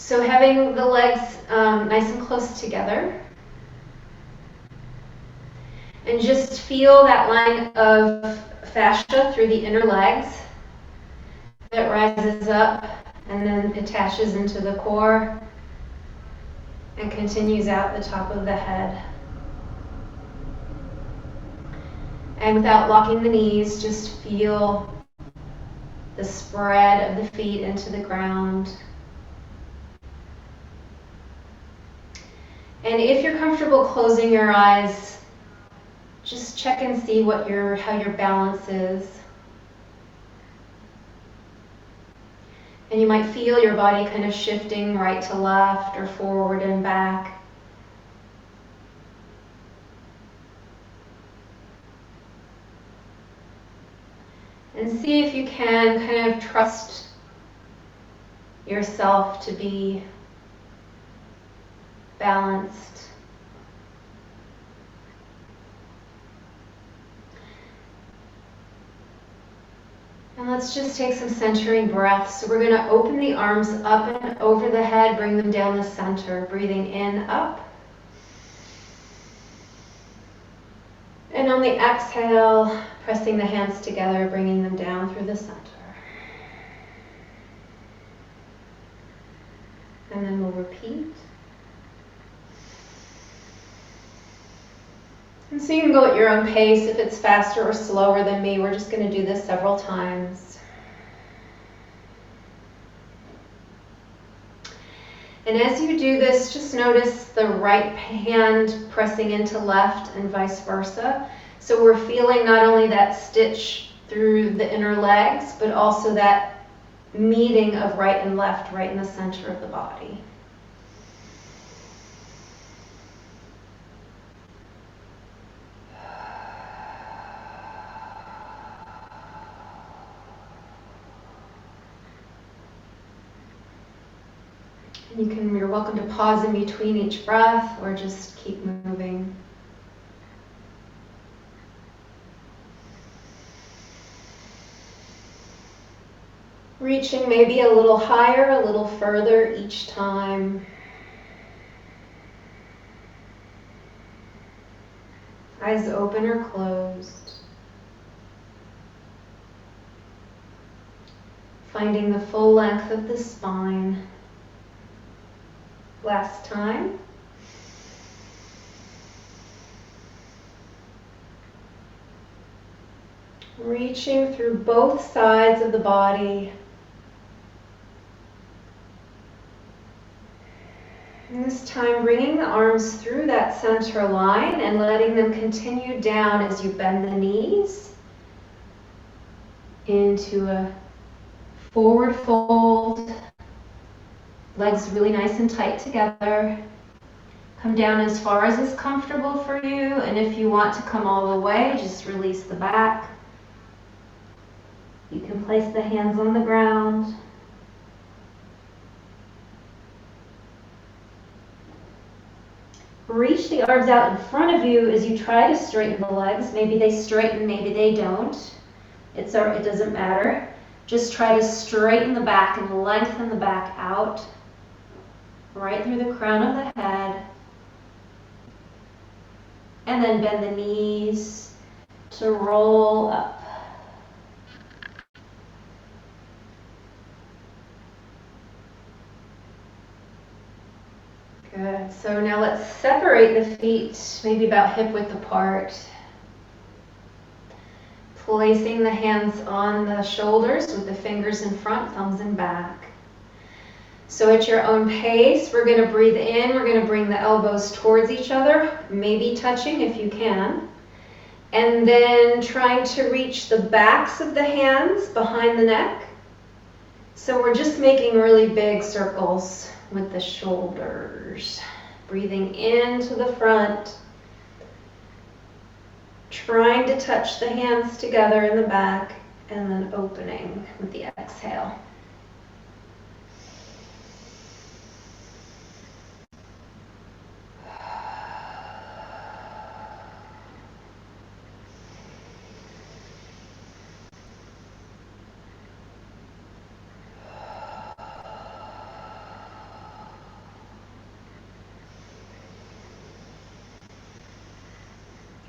So having the legs nice and close together. And just feel that line of fascia through the inner legs that rises up and then attaches into the core and continues out the top of the head. And without locking the knees, just feel the spread of the feet into the ground. And if you're comfortable closing your eyes, just check and see how your balance is. And you might feel your body kind of shifting right to left or forward and back. And see if you can kind of trust yourself to be balanced. And let's just take some centering breaths. So we're going to open the arms up and over the head, bring them down the center, breathing in, up. And on the exhale, pressing the hands together, bringing them down through the center. And then we'll repeat. And so you can go at your own pace. If it's faster or slower than me, we're just going to do this several times. And as you do this, just notice the right hand pressing into left and vice versa. So we're feeling not only that stitch through the inner legs, but also that meeting of right and left right in the center of the body. You're welcome to pause in between each breath or just keep moving. Reaching maybe a little higher, a little further each time. Eyes open or closed. Finding the full length of the spine. Last time. Reaching through both sides of the body. And this time bringing the arms through that center line and letting them continue down as you bend the knees into a forward fold. Legs really nice and tight together. Come down as far as is comfortable for you, and if you want to come all the way, just release the back. You can place the hands on the ground. Reach the arms out in front of you as you try to straighten the legs. Maybe they straighten, maybe they don't. It doesn't matter. Just try to straighten the back and lengthen the back out. Right through the crown of the head. And then bend the knees to roll up. Good. So now let's separate the feet, maybe about hip width apart. Placing the hands on the shoulders with the fingers in front, thumbs in back. So at your own pace, we're going to breathe in, we're going to bring the elbows towards each other, maybe touching if you can. And then trying to reach the backs of the hands behind the neck. So we're just making really big circles with the shoulders. Breathing into the front. Trying to touch the hands together in the back and then opening with the exhale.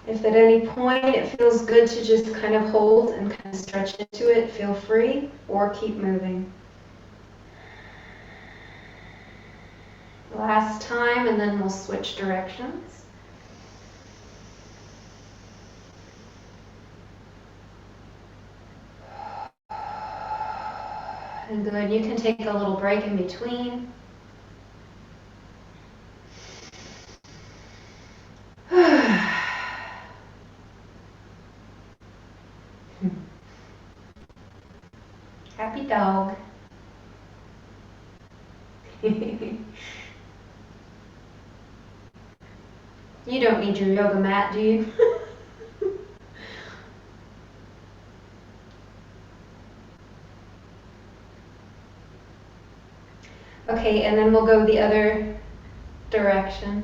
If at any point it feels good to just kind of hold and kind of stretch into it, feel free, or keep moving. Last time, and then we'll switch directions. And good, you can take a little break in between. Happy dog. You don't need your yoga mat, do you? Okay, and then we'll go the other direction.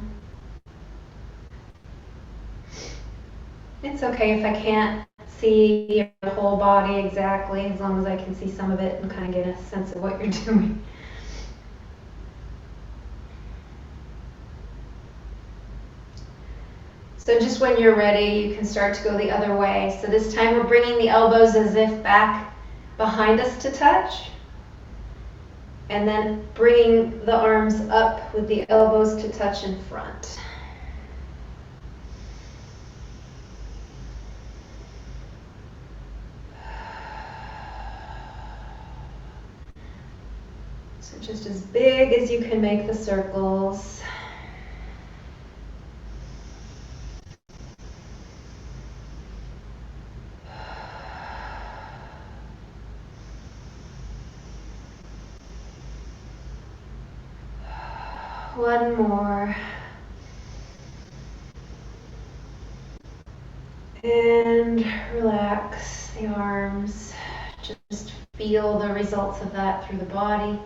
It's okay if I can't see your whole body exactly, as long as I can see some of it and kind of get a sense of what you're doing. So just when you're ready, you can start to go the other way. So this time we're bringing the elbows as if back behind us to touch. And then bringing the arms up with the elbows to touch in front. So just as big as you can make the circles. One more. And relax the arms. Just feel the results of that through the body.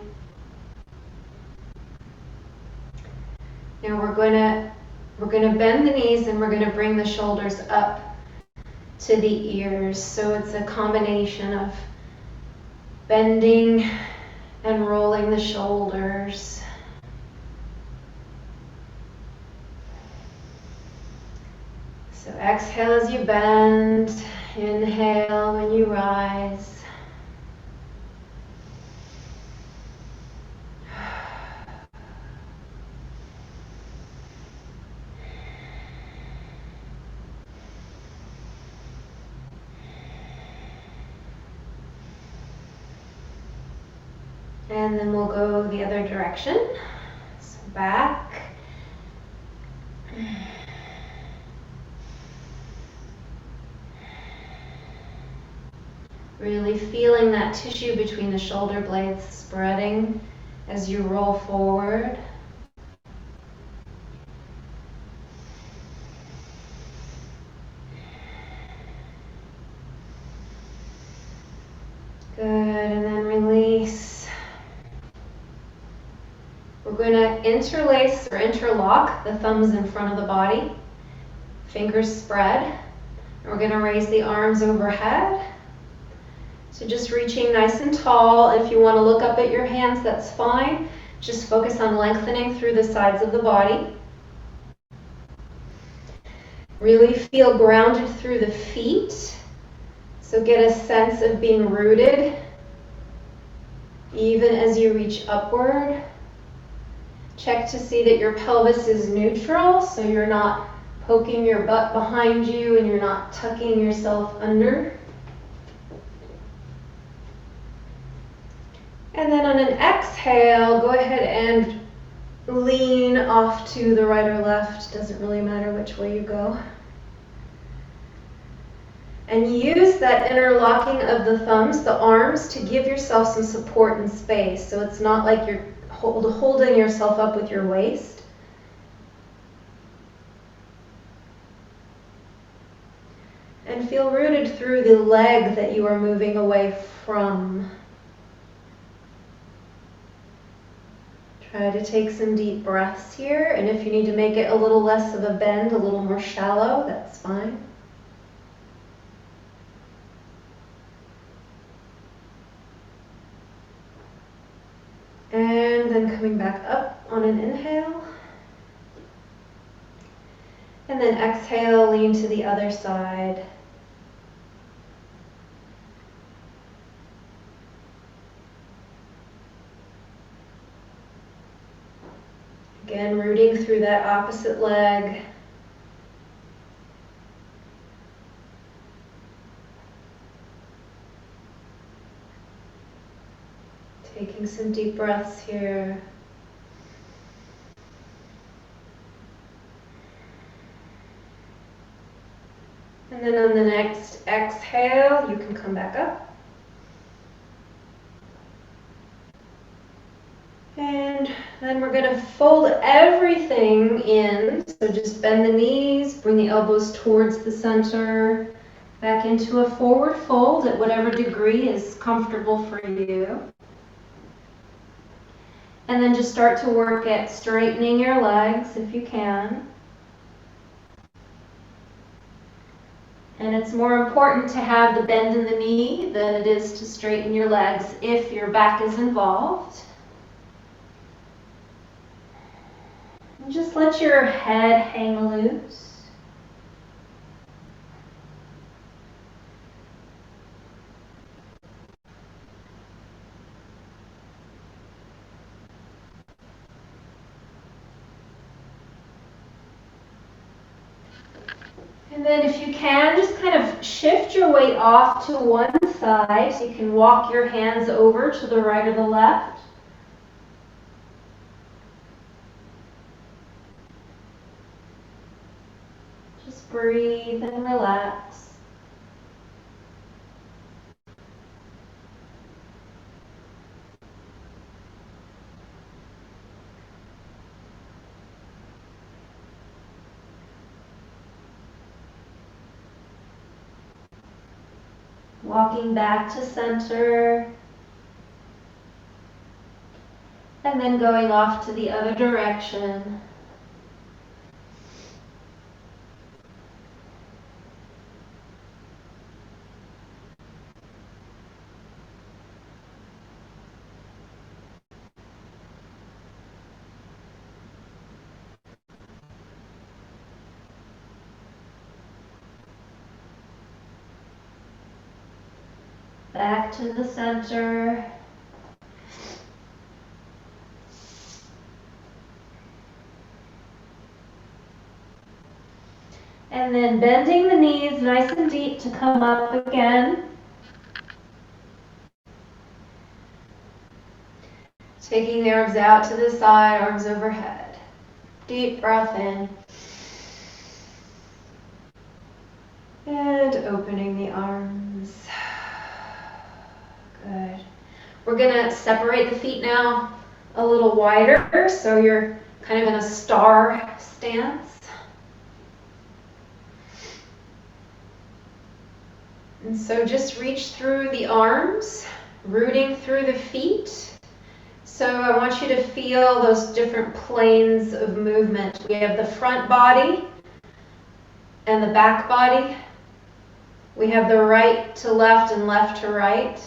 Now we're going to bend the knees and we're going to bring the shoulders up to the ears. So it's a combination of bending and rolling the shoulders. So exhale as you bend, inhale when you rise. And then we'll go the other direction. So back. Really feeling that tissue between the shoulder blades spreading as you roll forward. Good, and then release. We're going to interlace or interlock the thumbs in front of the body. Fingers spread. And we're going to raise the arms overhead. So just reaching nice and tall. If you want to look up at your hands, that's fine. Just focus on lengthening through the sides of the body. Really feel grounded through the feet. So get a sense of being rooted even as you reach upward. Check to see that your pelvis is neutral, so you're not poking your butt behind you and you're not tucking yourself under. And then on an exhale, go ahead and lean off to the right or left. Doesn't really matter which way you go. And use that interlocking of the thumbs, the arms, to give yourself some support and space. So it's not like you're holding yourself up with your waist. And feel rooted through the leg that you are moving away from. Try to take some deep breaths here, and if you need to make it a little less of a bend, a little more shallow, that's fine. And then coming back up on an inhale. And then exhale, lean to the other side. Again, rooting through that opposite leg. Taking some deep breaths here. And then on the next exhale, you can come back up. And then we're going to fold everything in. So just bend the knees, bring the elbows towards the center, back into a forward fold at whatever degree is comfortable for you. And then just start to work at straightening your legs if you can. And it's more important to have the bend in the knee than it is to straighten your legs if your back is involved. And just let your head hang loose. And then if you can, just kind of shift your weight off to one side so you can walk your hands over to the right or the left. Just breathe and relax. Walking back to center. And then going off to the other direction. Back to the center. And then bending the knees nice and deep to come up again. Taking the arms out to the side, arms overhead. Deep breath in. And opening the arms. Good. We're going to separate the feet now a little wider, so you're kind of in a star stance. And so just reach through the arms, rooting through the feet. So I want you to feel those different planes of movement. We have the front body and the back body. We have the right to left and left to right.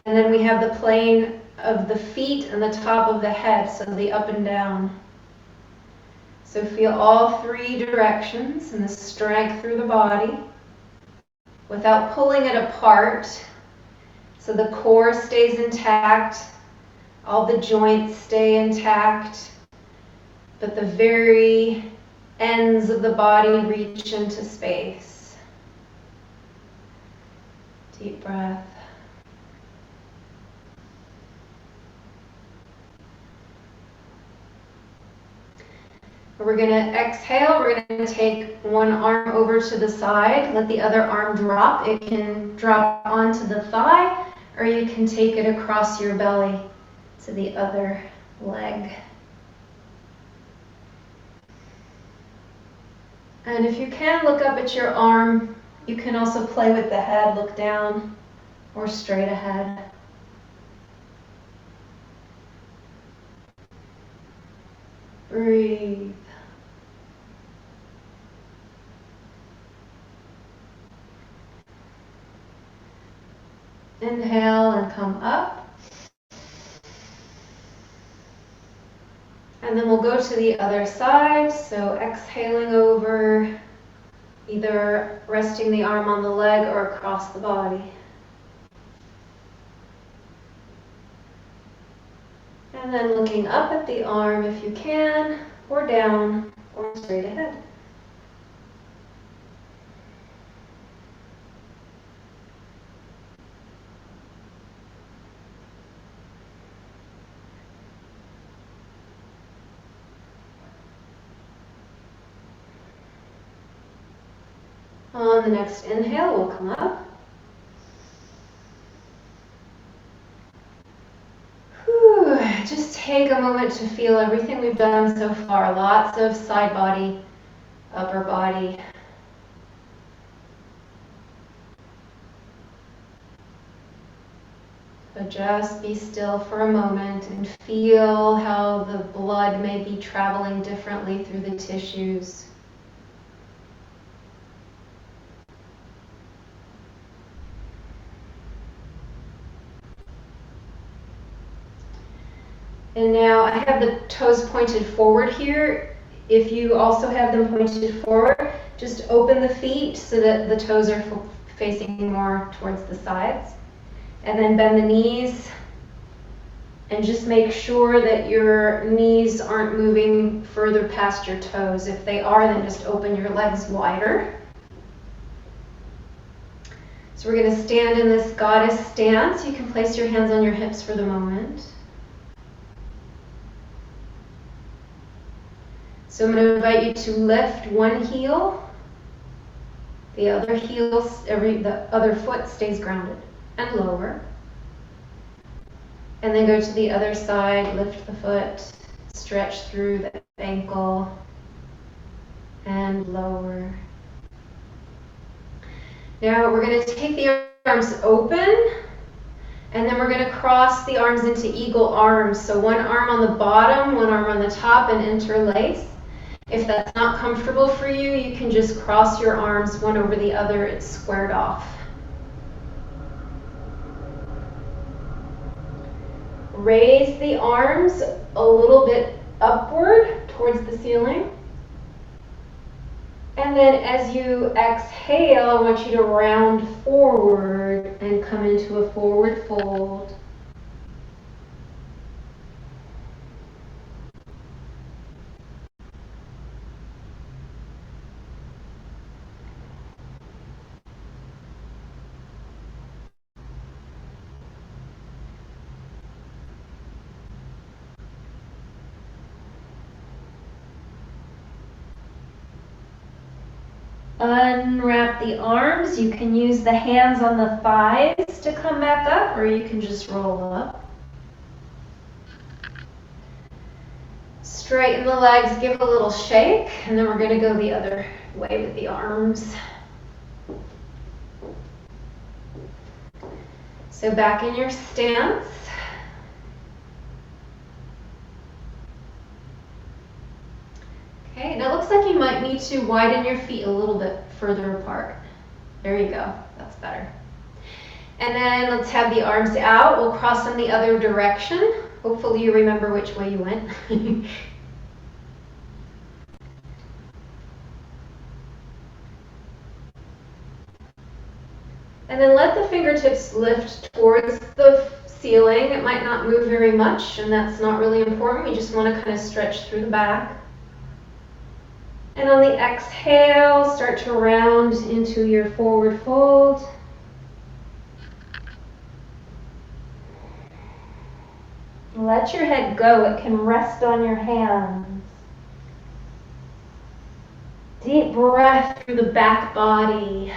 And then we have the plane of the feet and the top of the head, so the up and down. So feel all three directions and the strength through the body without pulling it apart. So the core stays intact, all the joints stay intact, but the very ends of the body reach into space. Deep breath. We're going to exhale. We're going to take one arm over to the side. Let the other arm drop. It can drop onto the thigh, or you can take it across your belly to the other leg. And if you can, look up at your arm. You can also play with the head, look down or straight ahead. Breathe. Inhale and come up. And then then we'll go to the other side. So exhaling over, either resting the arm on the leg or across the body. And then looking up at the arm if you can, or down, or straight ahead. On the next inhale, we'll come up. Whew. Just take a moment to feel everything we've done so far. Lots of side body, upper body. So just be still for a moment and feel how the blood may be traveling differently through the tissues. And now I have the toes pointed forward here. If you also have them pointed forward, just open the feet so that the toes are facing more towards the sides. And then bend the knees. And just make sure that your knees aren't moving further past your toes. If they are, then just open your legs wider. So we're going to stand in this goddess stance. You can place your hands on your hips for the moment. So I'm going to invite you to lift one heel. The other heel, the other foot stays grounded, and lower. And then go to the other side, lift the foot, stretch through the ankle, and lower. Now we're going to take the arms open, and then we're going to cross the arms into eagle arms. So one arm on the bottom, one arm on the top, and interlace. If that's not comfortable for you, you can just cross your arms one over the other. It's squared off. Raise the arms a little bit upward towards the ceiling. And then as you exhale, I want you to round forward and come into a forward fold. Unwrap the arms. You can use the hands on the thighs to come back up, or you can just roll up. Straighten the legs, give a little shake, and then we're going to go the other way with the arms. So back in your stance. Okay, now it looks like you might need to widen your feet a little bit further apart. There you go, that's better. And then let's have the arms out. We'll cross in the other direction. Hopefully you remember which way you went. And then let the fingertips lift towards the ceiling. It might not move very much, and that's not really important. We just want to kind of stretch through the back. And on the exhale, start to round into your forward fold. Let your head go. It can rest on your hands. Deep breath through the back body.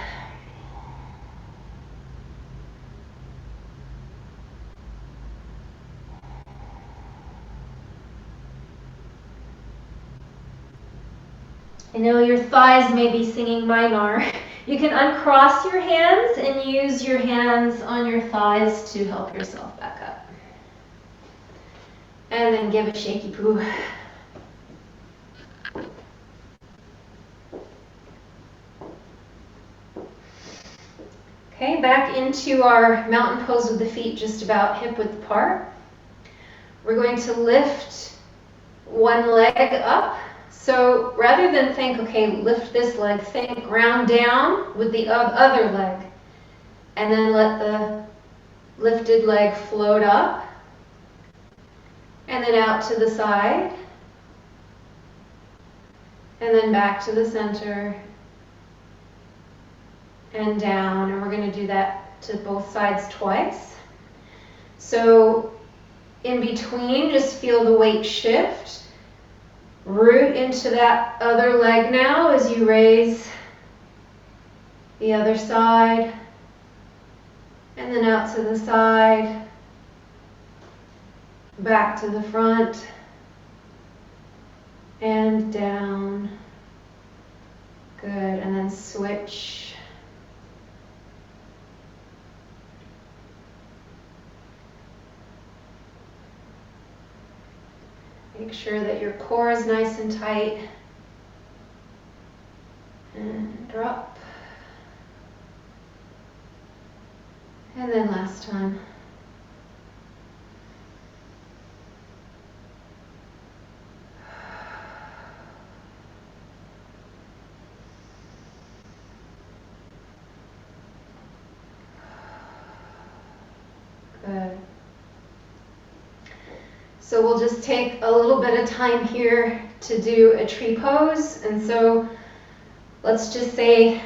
I know your thighs may be singing Minar. You can uncross your hands and use your hands on your thighs to help yourself back up. And then give a shaky poo. Okay, back into our mountain pose with the feet just about hip width apart. We're going to lift one leg up. So rather than think, okay, lift this leg, think ground down with the other leg. And then let the lifted leg float up. And then out to the side. And then back to the center. And down. And we're going to do that to both sides twice. So in between, just feel the weight shift. Root into that other leg now as you raise the other side. And then out to the side. Back to the front. And down. Good. And then switch. Make sure that your core is nice and tight. And drop. And then last time. Good. So we'll just take a little bit of time here to do a tree pose. And so let's just say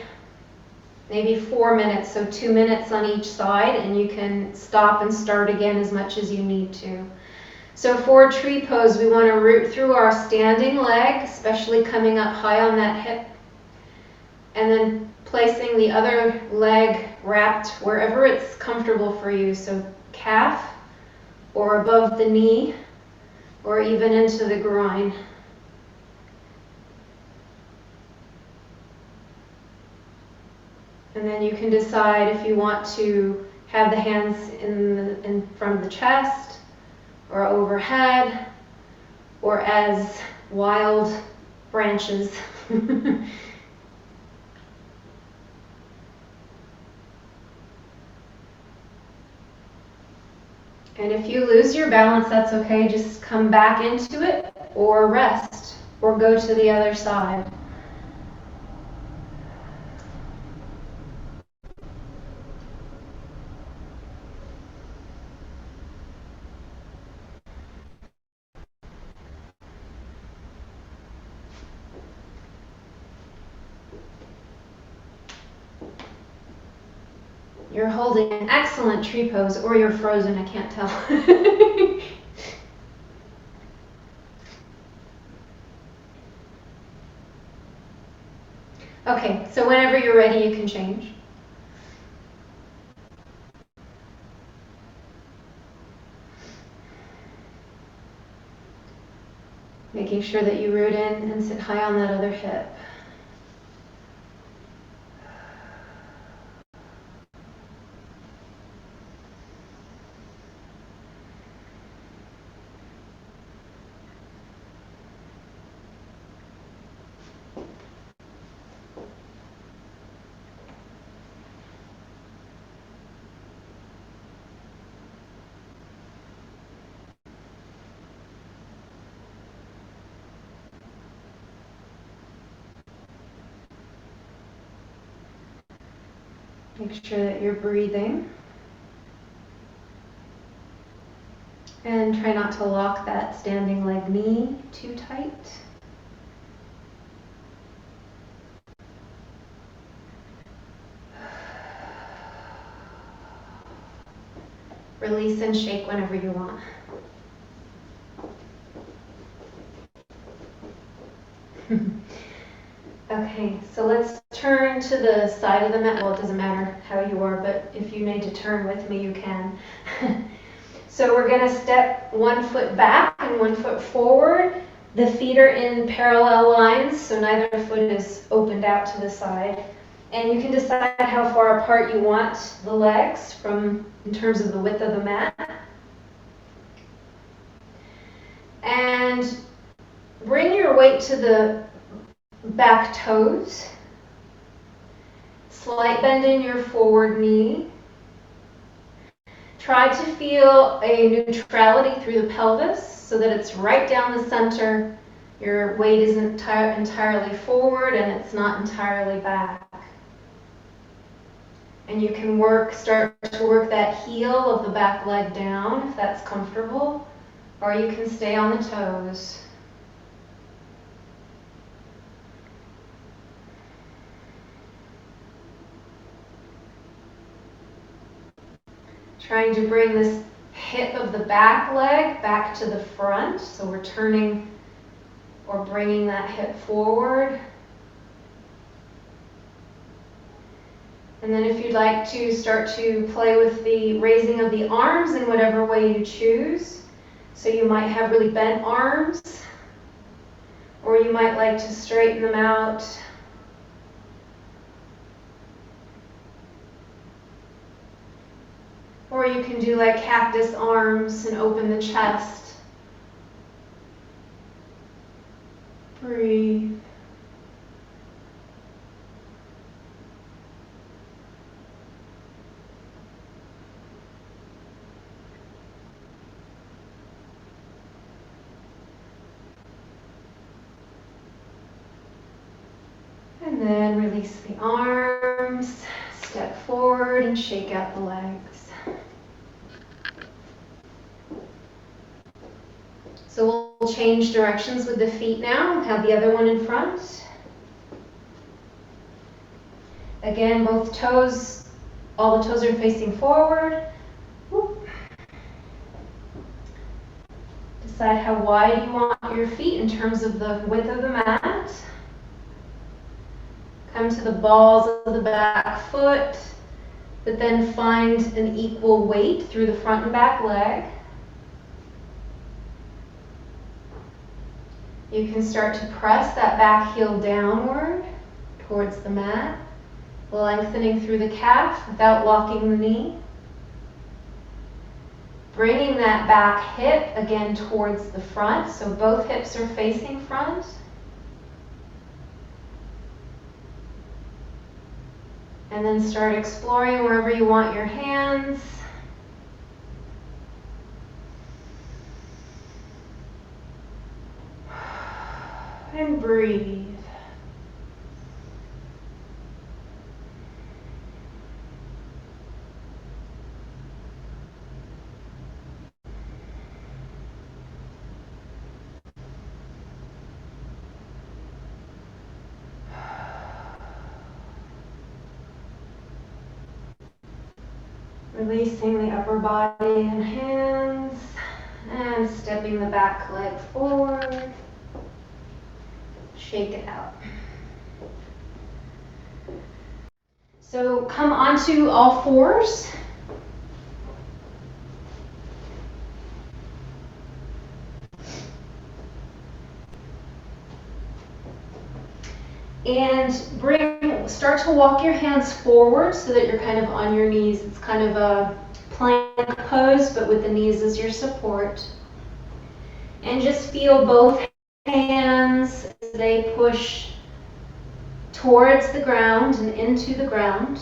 maybe 4 minutes, so 2 minutes on each side, and you can stop and start again as much as you need to. So for a tree pose, we want to root through our standing leg, especially coming up high on that hip, and then placing the other leg wrapped wherever it's comfortable for you. So calf or above the knee or even into the groin. And then you can decide if you want to have the hands in front of the chest or overhead or as wild branches. And if you lose your balance, that's okay. Just come back into it or rest or go to the other side. You're holding an excellent tree pose, or you're frozen, I can't tell. Okay, so whenever you're ready, you can change. Making sure that you root in and sit high on that other hip. Make sure that you're breathing. And try not to lock that standing leg knee too tight. Release and shake whenever you want. Okay, so let's turn to the side of the mat. Well, it doesn't matter how you are, but if you need to turn with me, you can. So we're going to step 1 foot back and 1 foot forward. The feet are in parallel lines, so neither foot is opened out to the side. And you can decide how far apart you want the legs in terms of the width of the mat. And bring your weight to the back toes. Slight bend in your forward knee. Try to feel a neutrality through the pelvis. so that it's right down the center. Your weight isn't entirely forward and it's not entirely back. And you can start to work that heel of the back leg down if that's comfortable, or you can stay on the toes. Trying to bring this hip of the back leg back to the front, so we're turning or bringing that hip forward. And then if you'd like to start to play with the raising of the arms in whatever way you choose. So you might have really bent arms, or you might like to straighten them out. Or you can do like cactus arms and open the chest. Breathe. And then release the arms, step forward and shake out the legs. So we'll change directions with the feet now. Have the other one in front. Again, both toes, all the toes are facing forward. Decide how wide you want your feet in terms of the width of the mat. Come to the balls of the back foot, but then find an equal weight through the front and back leg. You can start to press that back heel downward towards the mat, lengthening through the calf without locking the knee. Bringing that back hip again towards the front, so both hips are facing front. And then start exploring wherever you want your hands. And breathe. Releasing the upper body and hands, and stepping the back leg forward. Shake it out. So come onto all fours. And start to walk your hands forward so that you're kind of on your knees. It's kind of a plank pose, but with the knees as your support. And just feel both hands as they push towards the ground and into the ground.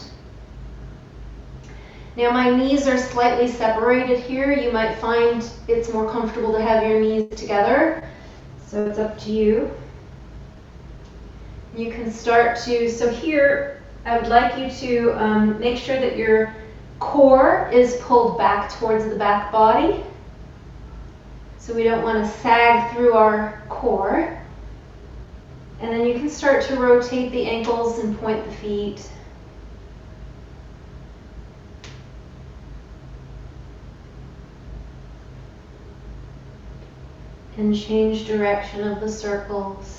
Now my knees are slightly separated here. You might find it's more comfortable to have your knees together, so it's up to you. You can start to, so here I would like you to make sure that your core is pulled back towards the back body. So we don't want to sag through our core. And then you can start to rotate the ankles and point the feet. And change direction of the circles.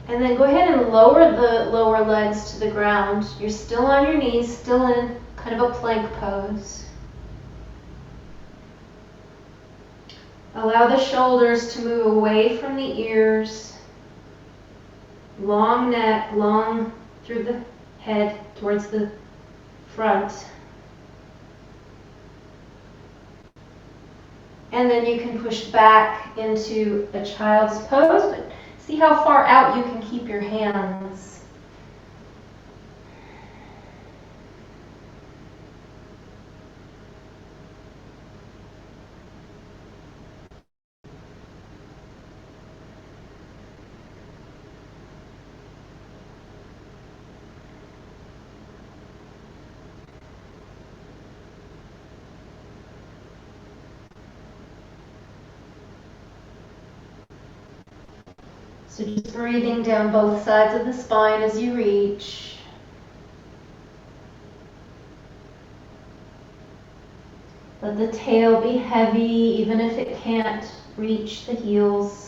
And then go ahead and lower the lower legs to the ground. You're still on your knees, still in kind of a plank pose. Allow the shoulders to move away from the ears. Long neck, long through the head towards the front. And then you can push back into a child's pose, but see how far out you can keep your hands. So just breathing down both sides of the spine as you reach. Let the tail be heavy, even if it can't reach the heels.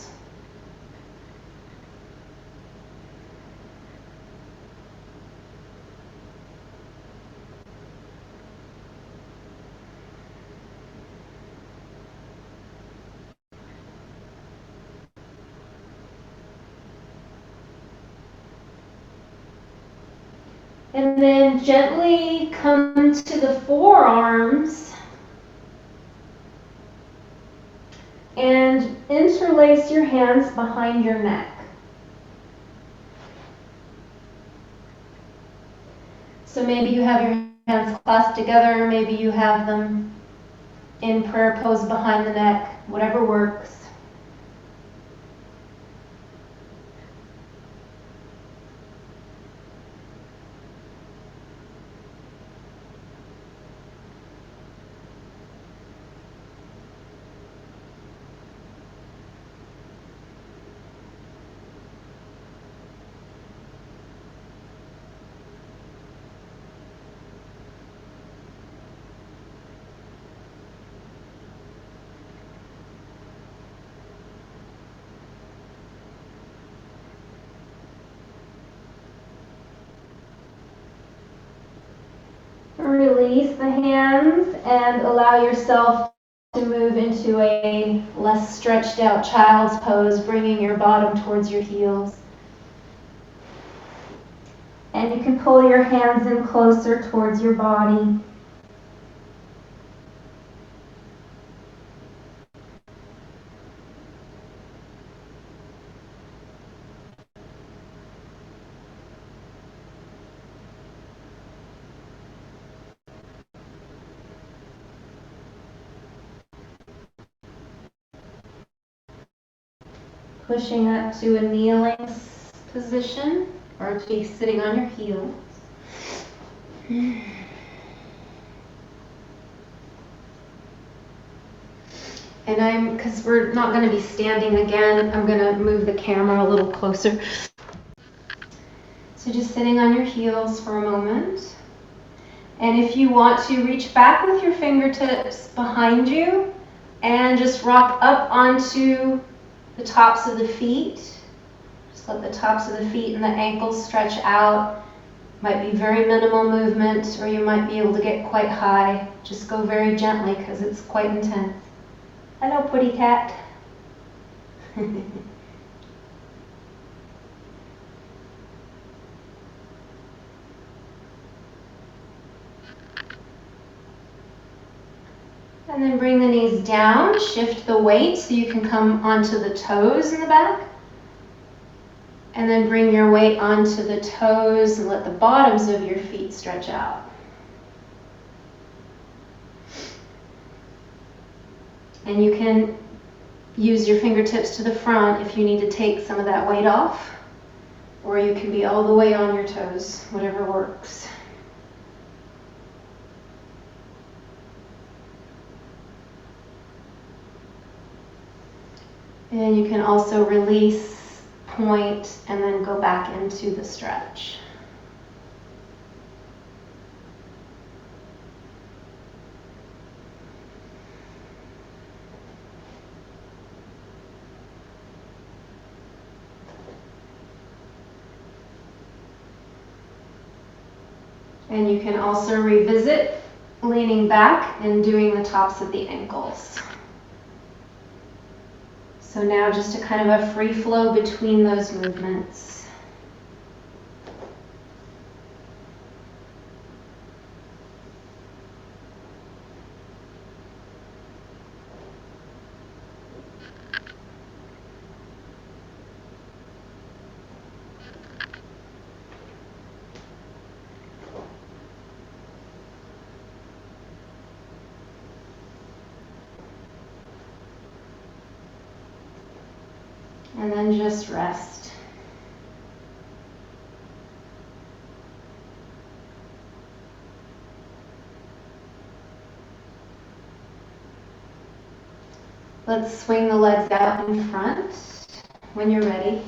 And then gently come to the forearms and interlace your hands behind your neck. So maybe you have your hands clasped together, maybe you have them in prayer pose behind the neck, whatever works. Release the hands and allow yourself to move into a less stretched out child's pose, bringing your bottom towards your heels. And you can pull your hands in closer towards your body. Pushing up to a kneeling position or to be sitting on your heels. And because we're not going to be standing again, I'm going to move the camera a little closer. So just sitting on your heels for a moment. And if you want to reach back with your fingertips behind you and just rock up onto the tops of the feet. Just let the tops of the feet and the ankles stretch out. Might be very minimal movement, or you might be able to get quite high. Just go very gently because it's quite intense. Hello, Putty Cat. And then bring the knees down, shift the weight so you can come onto the toes in the back. And then bring your weight onto the toes and let the bottoms of your feet stretch out. And you can use your fingertips to the front if you need to take some of that weight off, or you can be all the way on your toes, whatever works. And you can also release, point, and then go back into the stretch. And you can also revisit leaning back and doing the tops of the ankles. So now just a kind of a free flow between those movements. And then just rest. Let's swing the legs out in front when you're ready.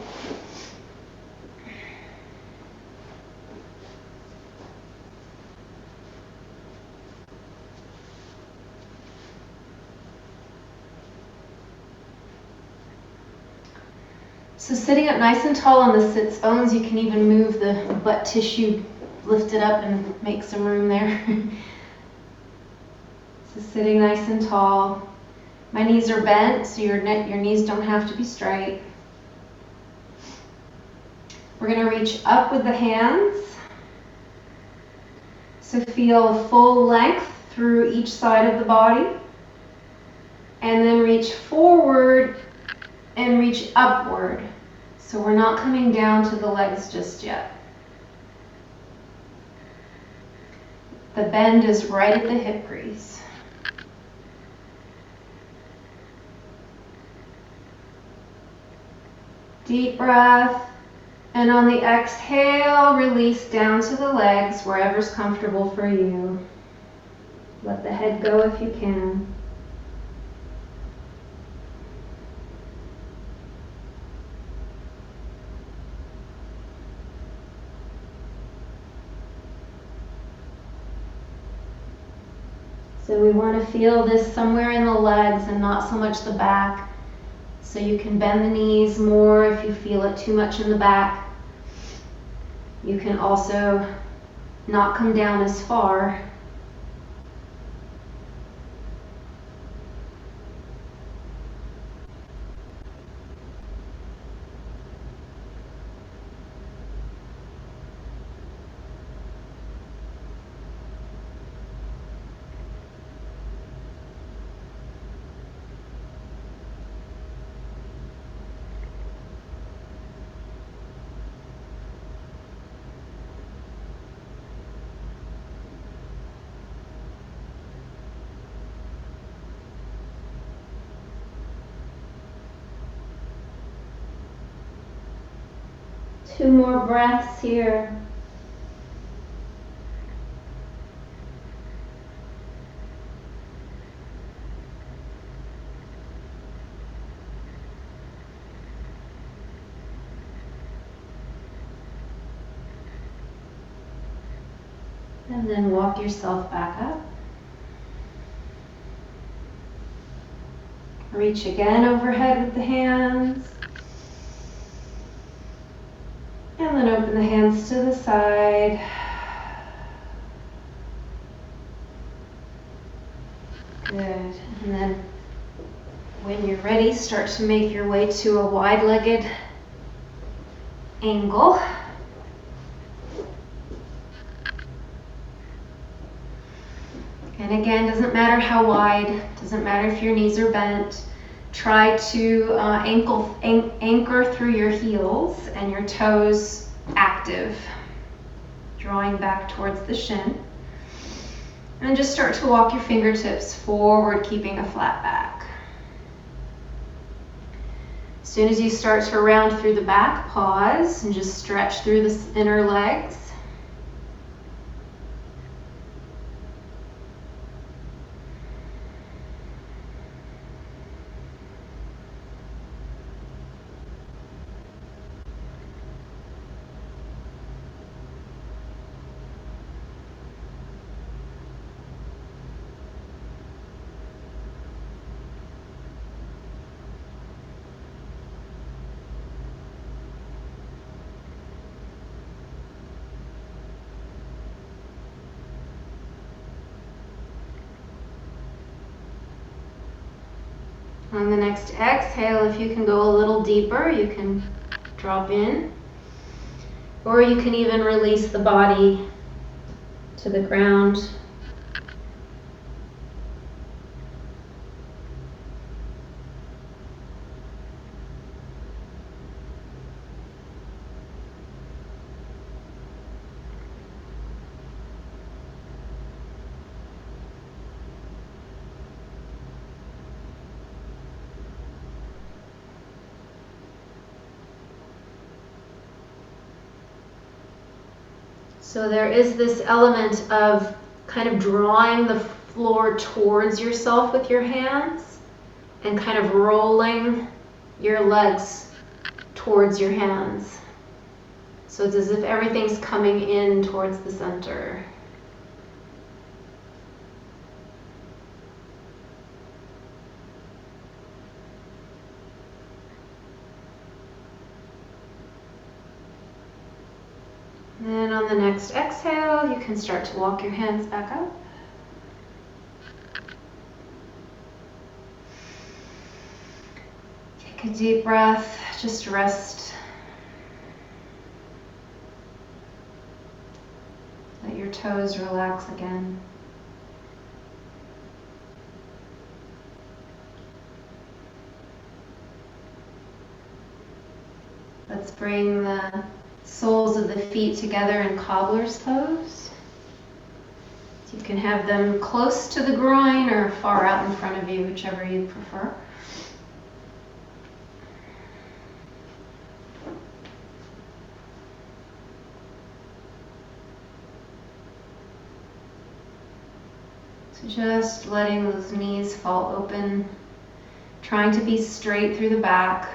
So sitting up nice and tall on the sits bones, you can even move the butt tissue, lift it up and make some room there. So sitting nice and tall. My knees are bent, so your knees don't have to be straight. We're going to reach up with the hands. So feel full length through each side of the body. And then reach forward and reach upward. So we're not coming down to the legs just yet. The bend is right at the hip crease. Deep breath. And on the exhale, release down to the legs, wherever's comfortable for you. Let the head go if you can. So we want to feel this somewhere in the legs and not so much the back. So you can bend the knees more if you feel it too much in the back. You can also not come down as far. Two more breaths here. And then walk yourself back up. Reach again overhead with the hands. And then open the hands to the side. Good. And then when you're ready, start to make your way to a wide-legged angle. And again, doesn't matter how wide, doesn't matter if your knees are bent. Try to anchor through your heels and your toes active, drawing back towards the shin. And just start to walk your fingertips forward, keeping a flat back. As soon as you start to round through the back, pause and just stretch through the inner legs. On the next exhale, if you can go a little deeper, you can drop in. Or you can even release the body to the ground. So there is this element of kind of drawing the floor towards yourself with your hands and kind of rolling your legs towards your hands. So it's as if everything's coming in towards the center. on the next exhale, you can start to walk your hands back up. Take a deep breath, just rest. Let your toes relax again. Let's bring the soles of the feet together in cobbler's pose. You can have them close to the groin or far out in front of you, whichever you prefer. So just letting those knees fall open, trying to be straight through the back.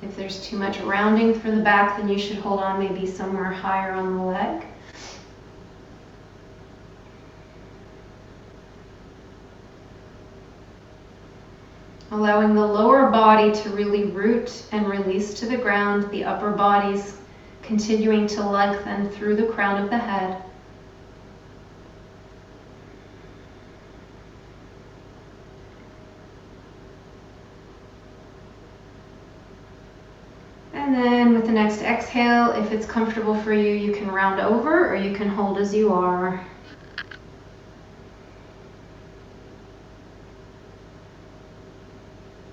If there's too much rounding for the back, then you should hold on maybe somewhere higher on the leg. Allowing the lower body to really root and release to the ground, the upper body's continuing to lengthen through the crown of the head. And then with the next exhale, if it's comfortable for you, you can round over or you can hold as you are.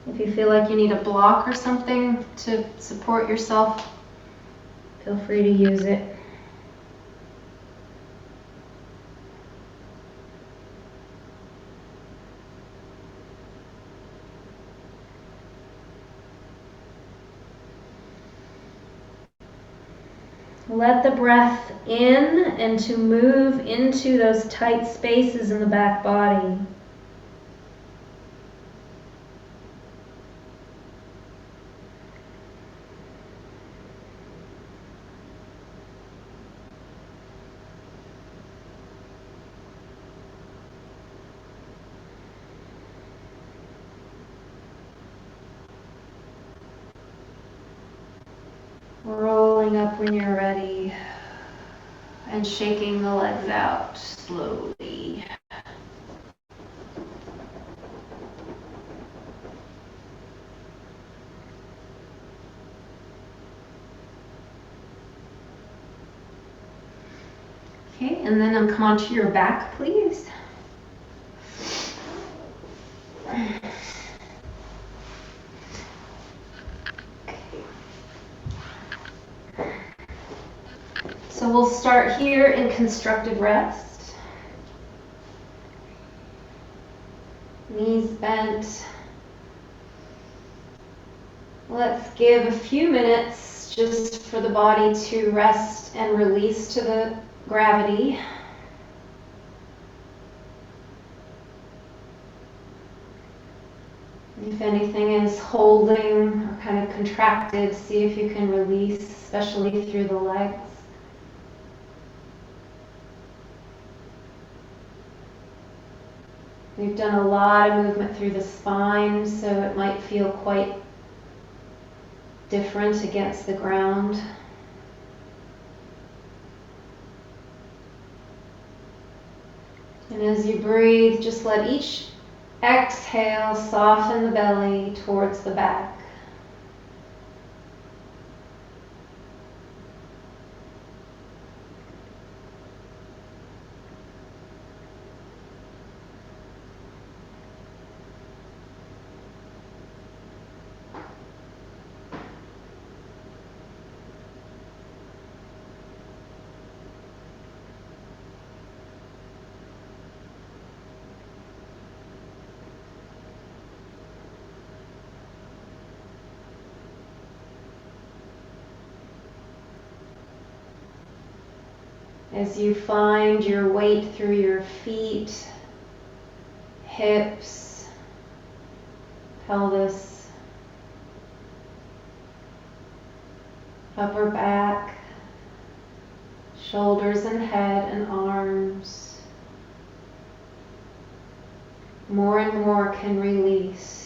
If you feel like you need a block or something to support yourself, feel free to use it. Let the breath in and to move into those tight spaces in the back body. Rolling up when you're ready and shaking the legs out slowly. Okay, and then come onto your back, please. So we'll start here in constructive rest. Knees bent. Let's give a few minutes just for the body to rest and release to the gravity. If anything is holding or kind of contracted, see if you can release, especially through the legs. We've done a lot of movement through the spine, so it might feel quite different against the ground. And as you breathe, just let each exhale soften the belly towards the back. As you find your weight through your feet, hips, pelvis, upper back, shoulders and head and arms, more and more can release.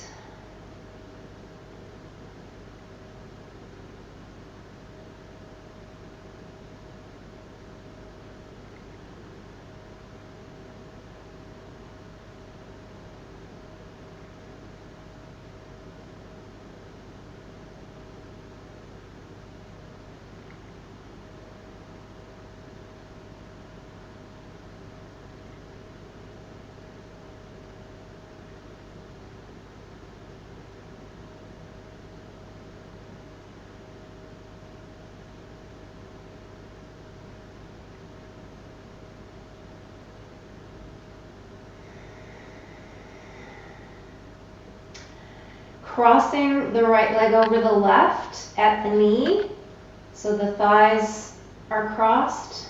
crossing the right leg over the left at the knee, so the thighs are crossed.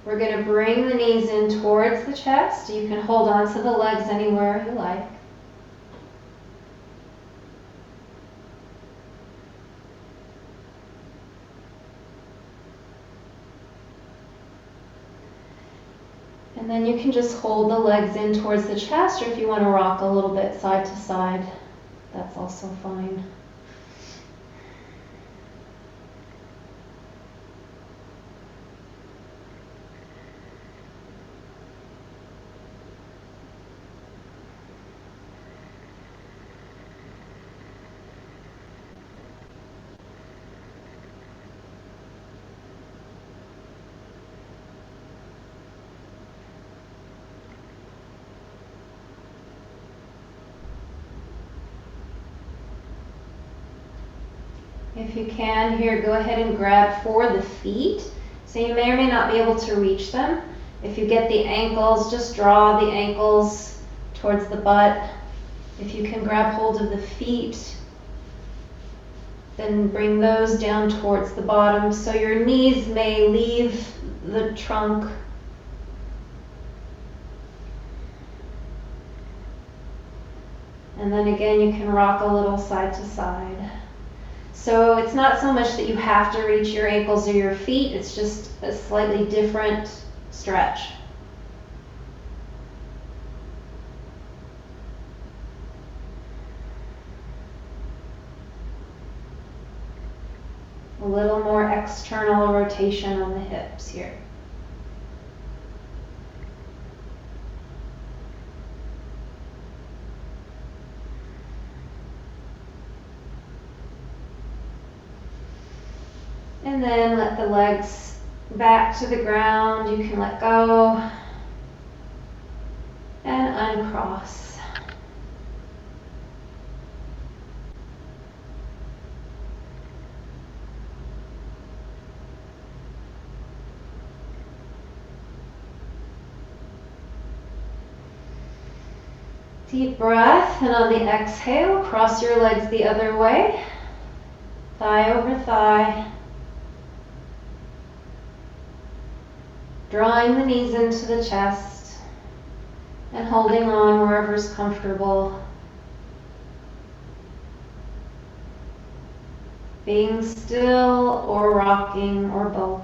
We're going to bring the knees in towards the chest. You can hold on to the legs anywhere you like. And then you can just hold the legs in towards the chest, or if you want to rock a little bit side to side, that's also fine. If you can, here, go ahead and grab for the feet. So you may or may not be able to reach them. If you get the ankles, just draw the ankles towards the butt. If you can grab hold of the feet, then bring those down towards the bottom. So your knees may leave the trunk. And then again, you can rock a little side to side. So it's not so much that you have to reach your ankles or your feet, it's just a slightly different stretch. A little more external rotation on the hips here. And then let the legs back to the ground. You can let go and uncross. Deep breath, and on the exhale, cross your legs the other way, thigh over thigh. Drawing the knees into the chest and holding on wherever's comfortable. Being still or rocking or both.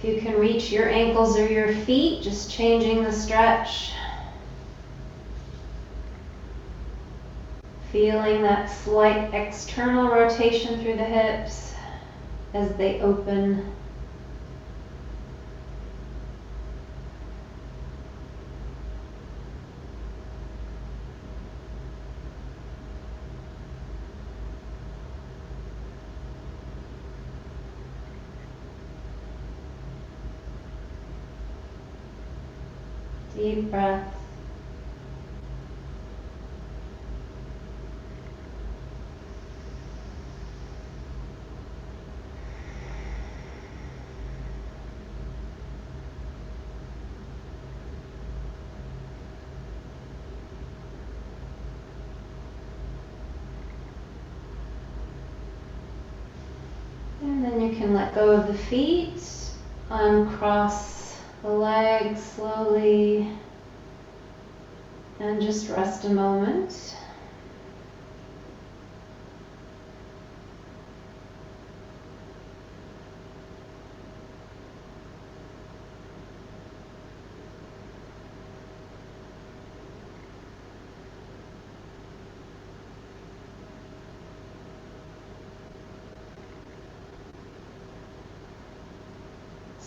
If you can reach your ankles or your feet, just changing the stretch. Feeling that slight external rotation through the hips as they open. Deep breath. And then you can let go of the feet, uncross the legs slowly, and just rest a moment.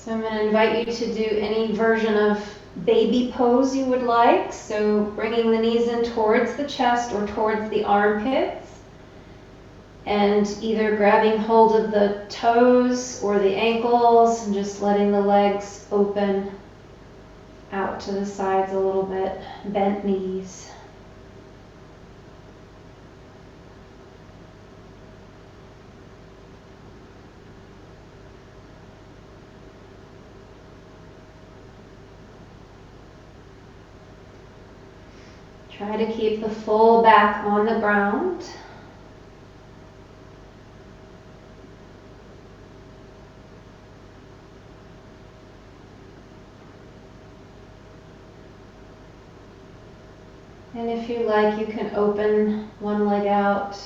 So I'm going to invite you to do any version of baby pose you would like. So bringing the knees in towards the chest or towards the armpits, and either grabbing hold of the toes or the ankles and just letting the legs open out to the sides a little bit, bent knees. Try to keep the full back on the ground. And if you like, you can open one leg out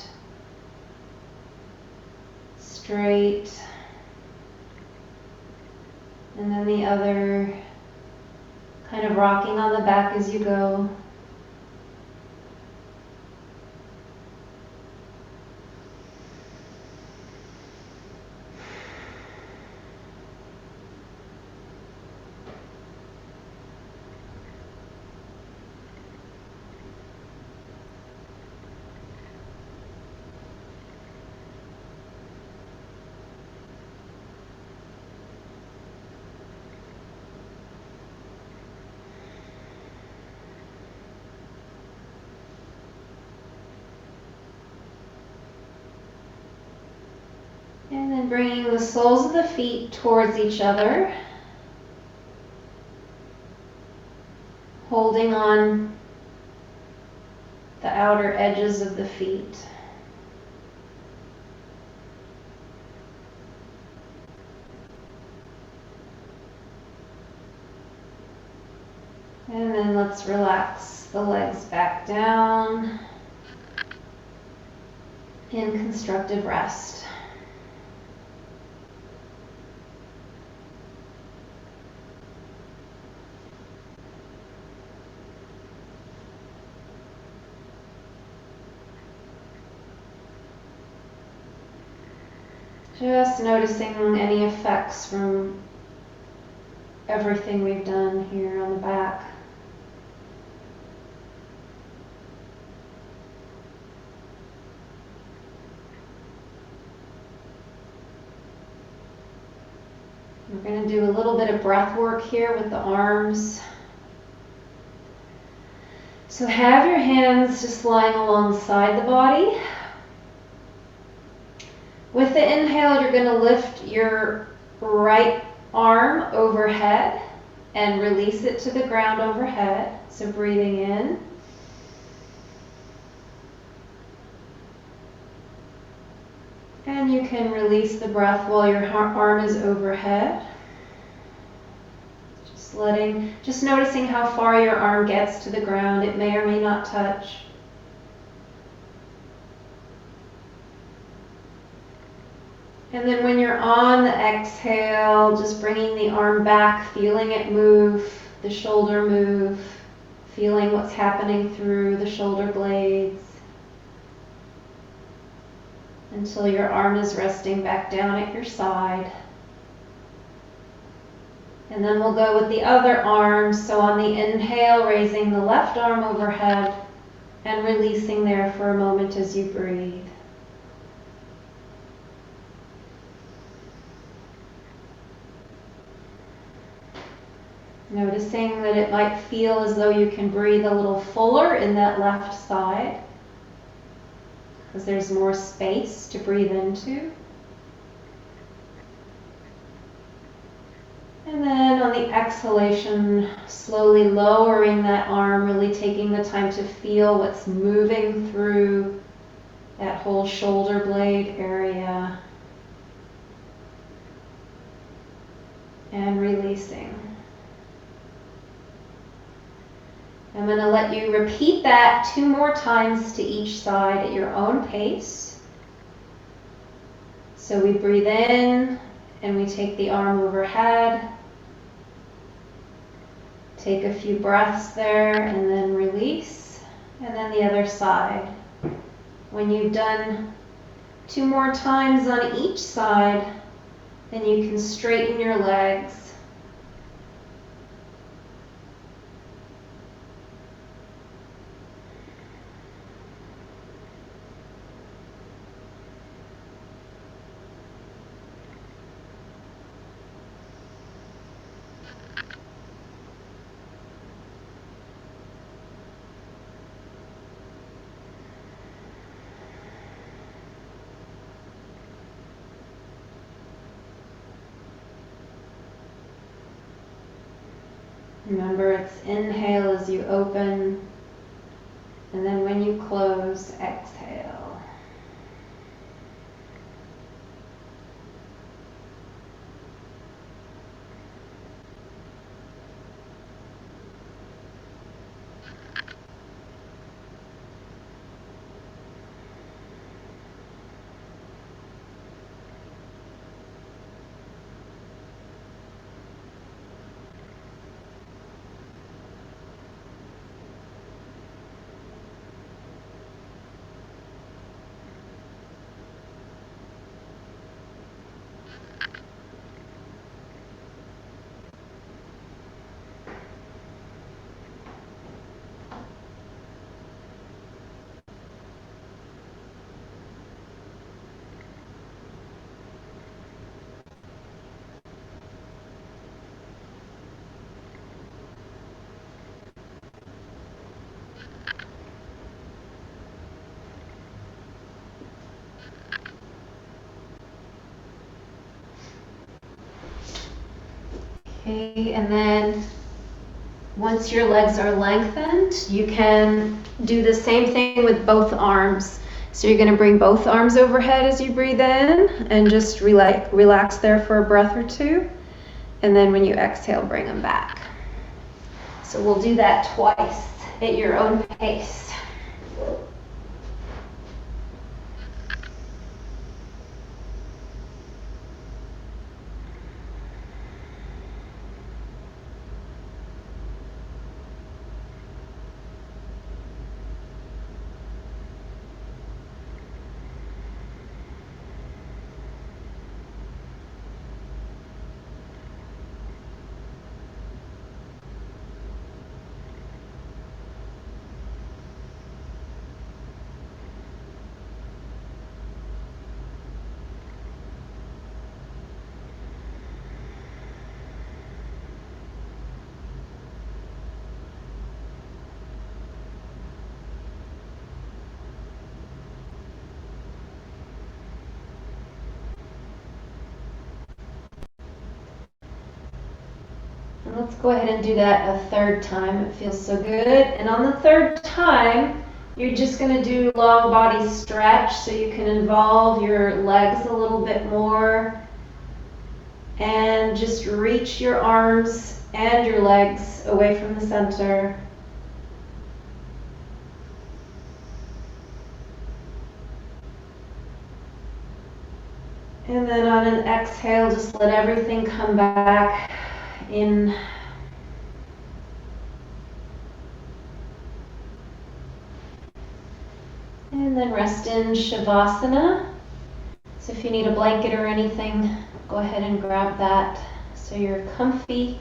straight, and then the other kind of rocking on the back as you go. And then bringing the soles of the feet towards each other, holding on the outer edges of the feet. And then let's relax the legs back down in constructive rest. Just noticing any effects from everything we've done here on the back. We're going to do a little bit of breath work here with the arms. So have your hands just lying alongside the body. With the inhale, you're going to lift your right arm overhead and release it to the ground overhead. So breathing in. And you can release the breath while your arm is overhead. Just noticing how far your arm gets to the ground. It may or may not touch. And then when you're on the exhale, just bringing the arm back, feeling it move, the shoulder move, feeling what's happening through the shoulder blades until your arm is resting back down at your side. And then we'll go with the other arm. So on the inhale, raising the left arm overhead and releasing there for a moment as you breathe. Noticing that it might feel as though you can breathe a little fuller in that left side, because there's more space to breathe into. And then on the exhalation, slowly lowering that arm, really taking the time to feel what's moving through that whole shoulder blade area. And releasing. I'm going to let you repeat that 2 more times to each side at your own pace. So we breathe in and we take the arm overhead. Take a few breaths there and then release. And then the other side. When you've done 2 more times on each side, then you can straighten your legs Remember, it's inhale as you open, and then when you close, exhale. Okay, and then once your legs are lengthened, you can do the same thing with both arms. So you're going to bring both arms overhead as you breathe in and just relax there for a breath or two. And then when you exhale, bring them back. So we'll do that twice at your own pace. Let's go ahead and do that a third time. It feels so good. And on the third time, you're just going to do long body stretch so you can involve your legs a little bit more. And just reach your arms and your legs away from the center. And then on an exhale, just let everything come back in. And then rest in Shavasana. So if you need a blanket or anything, go ahead and grab that so you're comfy.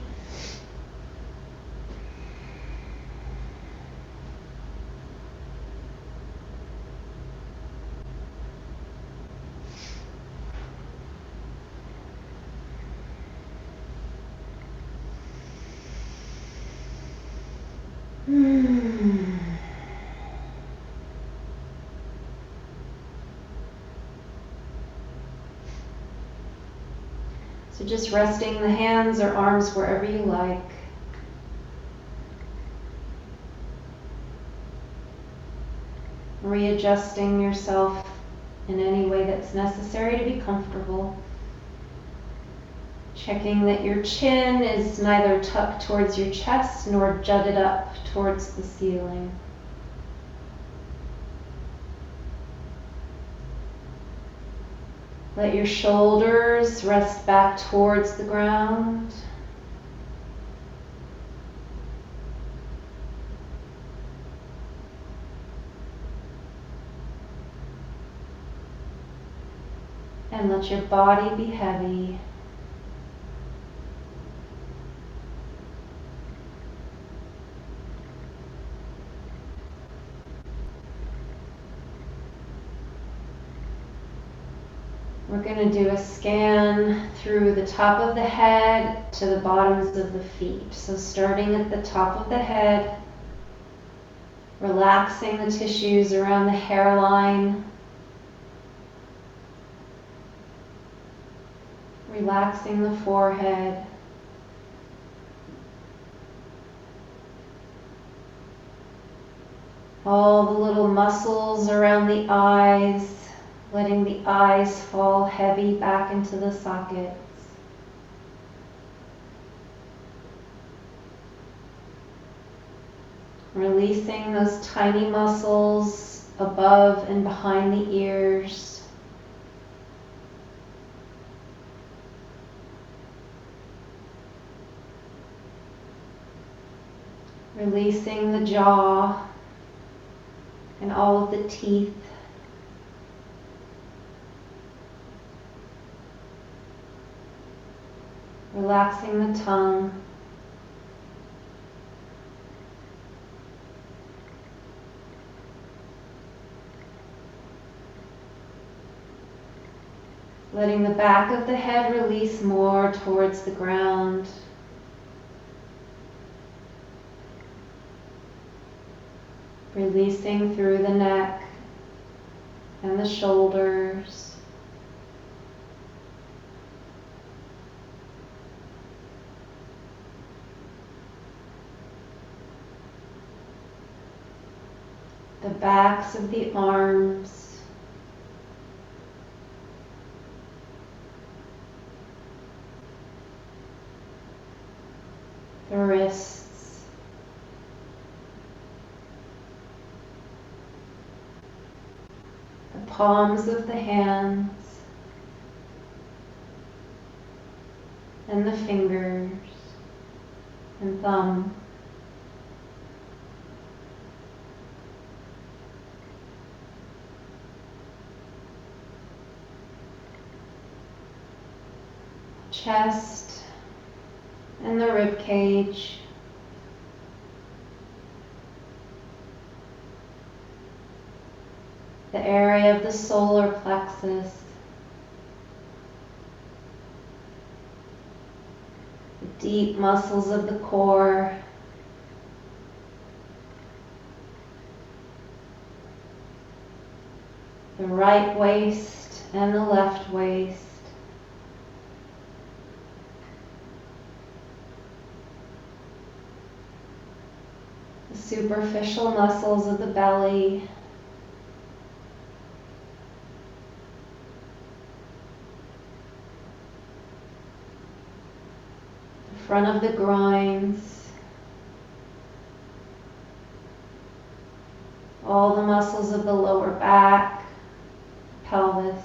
So just resting the hands or arms wherever you like. Readjusting yourself in any way that's necessary to be comfortable. Checking that your chin is neither tucked towards your chest nor jutted up towards the ceiling. Let your shoulders rest back towards the ground. And let your body be heavy. We're going to do a scan through the top of the head to the bottoms of the feet. So starting at the top of the head, relaxing the tissues around the hairline, relaxing the forehead, All the little muscles around the eyes, letting the eyes fall heavy back into the sockets. Releasing those tiny muscles above and behind the ears. Releasing the jaw and all of the teeth. Relaxing the tongue. Letting the back of the head release more towards the ground. Releasing through the neck and the shoulders. The backs of the arms. The wrists. The palms of the hands. And the fingers and thumb. Chest and the rib cage. The area of the solar plexus. The deep muscles of the core. The right waist and the left waist. Superficial muscles of the belly, the front of the groins, all the muscles of the lower back, pelvis.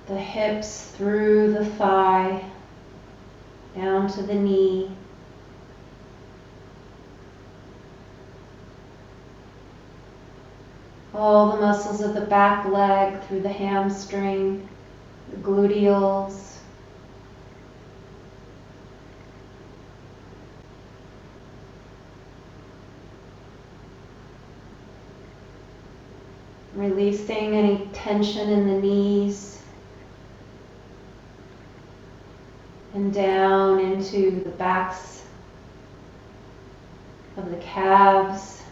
The hips through the thigh, down to the knee. All the muscles of the back leg through the hamstring, the gluteals. Releasing any tension in the knees. And down into the backs of the calves,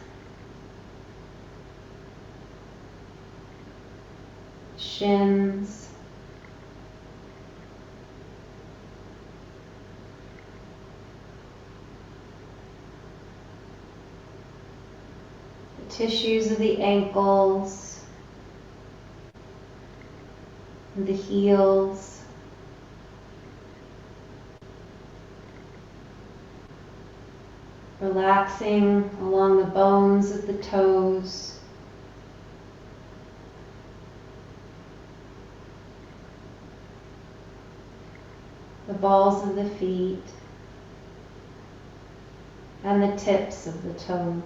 shins, the tissues of the ankles, and the heels. Relaxing along the bones of the toes. The balls of the feet. And the tips of the toes.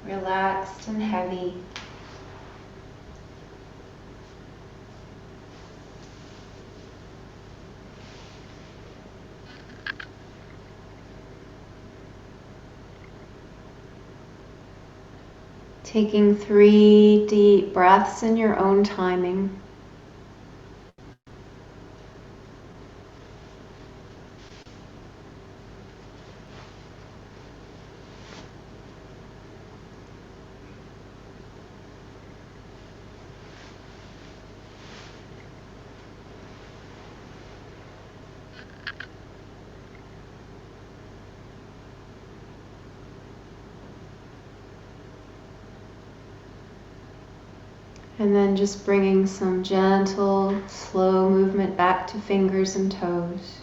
Relaxed and heavy. Taking 3 deep breaths in your own timing. And then just bringing some gentle, slow movement back to fingers and toes.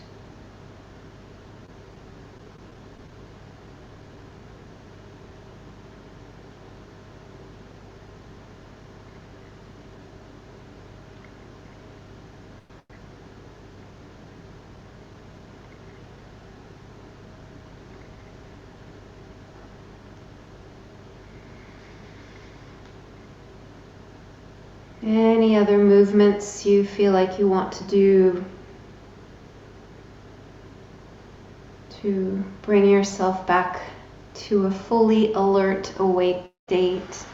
Any other movements you feel like you want to do to bring yourself back to a fully alert, awake state.